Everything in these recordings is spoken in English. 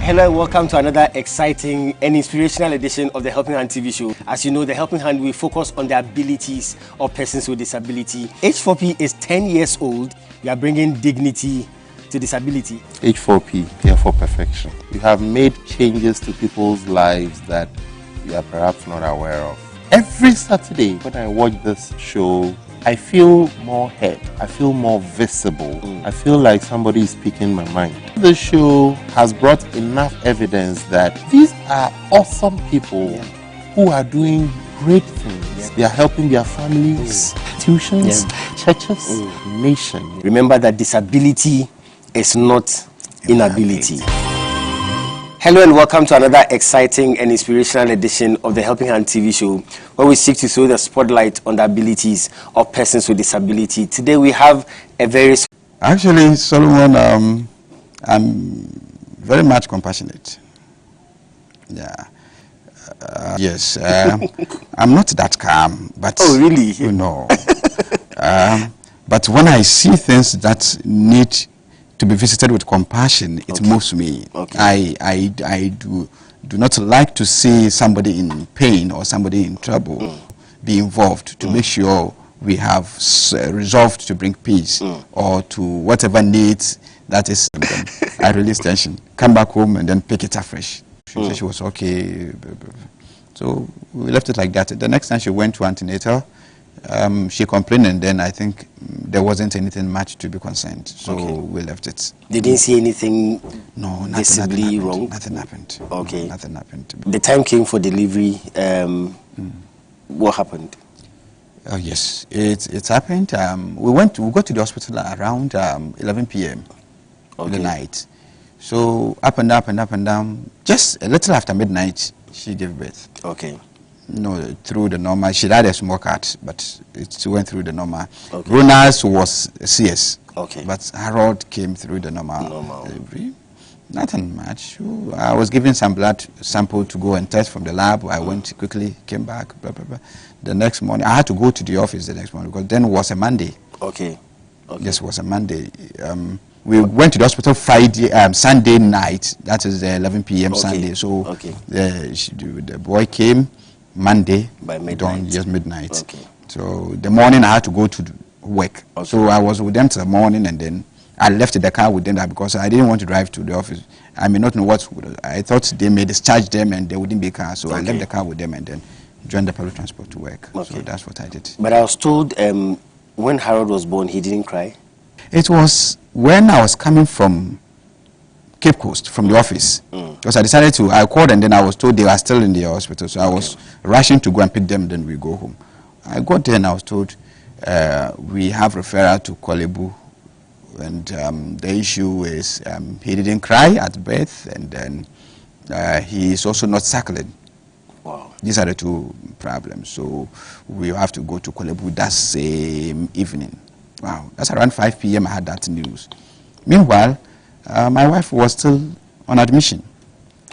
Hello and welcome to another exciting and inspirational edition of the Helping Hand TV show. As you know, the Helping Hand, we focus on the abilities of persons with disability. H4P is 10 years old. We are bringing dignity to disability. H4P, here for perfection. We have made changes to people's lives that you are perhaps not aware of. Every Saturday when I watch this show, I feel more heard. I feel more visible. I feel like somebody is speaking my mind. The show has brought enough evidence that these are awesome people who are doing great things. They are helping their families, institutions, churches, nation. Remember that disability is not inability. Hello and welcome to another exciting and inspirational edition of the Helping Hand TV show, where we seek to throw the spotlight on the abilities of persons with disability. Today we have a very... Actually, Solomon, I'm very much compassionate. Yeah. Yes. I'm not that calm, but... Oh, really? You know. But when I see things that need to be visited with compassion, it moves me. Okay. I do not like to see somebody in pain or somebody in trouble be involved to make sure we have resolved to bring peace or to whatever needs that is. I release tension, come back home and then pick it up fresh. She said she was okay. So we left it like that. The next time she went to antenatal, she complained, and then I think there wasn't anything much to be concerned, so we left it. They didn't see anything visibly wrong? Nothing happened. Okay. Nothing happened. The time came for delivery. What happened? Oh, yes, it happened. We got to the hospital around 11 p.m. in the night. So up and up and up and down, just a little after midnight, she gave birth. Okay. No, through the normal. She had a small cut, but it went through the normal. Okay. Rona's was CS. Okay. But Harold came through the normal delivery. Nothing much. I was given some blood sample to go and test from the lab. I went quickly, came back, blah, blah, blah. The next morning, I had to go to the office the next morning because then it was a Monday. Okay. Yes, it was a Monday. We went to the hospital Sunday night. That is the 11 p.m. Sunday. So the boy came Monday by midnight. Just midnight. Okay. So the morning I had to go to work. Okay. So I was with them till the morning, and then I left the car with them because I didn't want to drive to the office. I may not know what. I thought they may discharge them and there wouldn't be a car. So I left the car with them and then joined the public transport to work. Okay. So that's what I did. But I was told when Harold was born, he didn't cry. It was when I was coming from Cape Coast, from the office. Because I called and then I was told they were still in the hospital. So I was rushing to go and pick them, then we go home. I got there and I was told we have referral to Kolebu. And the issue is he didn't cry at birth, and then he is also not suckling. Wow. These are the two problems. So we have to go to Kolebu that same evening. Wow, that's around 5 p.m. I had that news. Meanwhile, my wife was still on admission.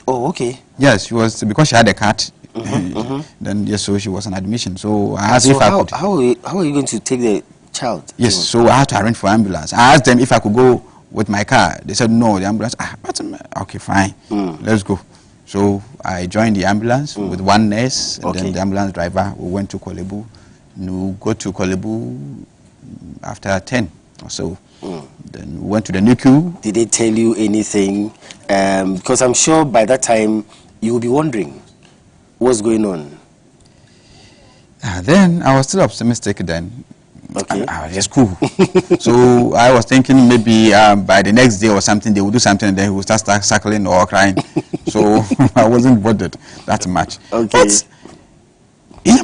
Oh, okay. Yes, she was, because she had a cat. Then yes, so she was on admission. So I asked if I could. How are you going to take the child? Yes, so I had to arrange for ambulance. I asked them if I could go with my car. They said no, the ambulance. Okay, fine, let's go. So I joined the ambulance with one nurse and then the ambulance driver. We went to Kolebu. We go to Kolebu after 10 or so. Then we went to the NICU. Did they tell you anything? Because I'm sure by that time you will be wondering what's going on. Then I was still optimistic then. Okay. Yes, cool. So I was thinking maybe by the next day or something they would do something and then he would start suckling or crying. So I wasn't bothered that much. Okay. But in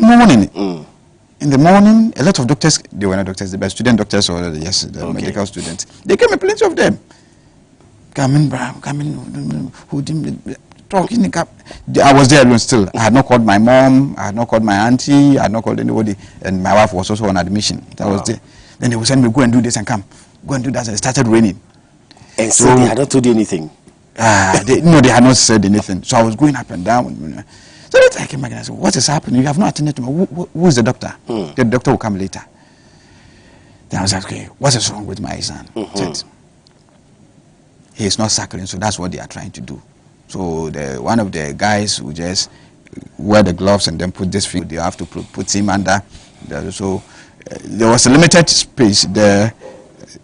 the morning, a lot of doctors, they were not doctors, they were student doctors or the medical students. They came, plenty of them. Come in, talking. I was there alone still. I had not called my mom, I had not called my auntie, I had not called anybody, and my wife was also on admission. That was there. Then they would send me, go and do this and come. Go and do that, and it started raining. And so they had not told you anything? No, they had not said anything. So I was going up and down. So I came back and I said, what is happening? You have not attended to me. Who is the doctor? The doctor will come later. Then I was like, okay, what is wrong with my son? Said, he is not suckling, so that's what they are trying to do. So one of the guys would just wear the gloves and then put this thing. They have to put him under. So there was a limited space.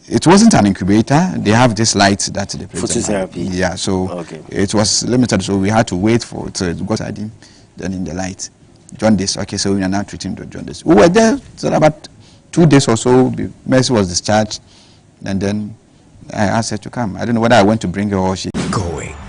It wasn't an incubator. They have this light that they place. Phototherapy. Yeah, so it was limited. So we had to wait for it to go inside him, then in the light. Jaundice. Okay, so we are now treating the jaundice. We were there so about 2 days or so. Mercy was discharged, and then I asked her to come. I don't know whether I went to bring her or she.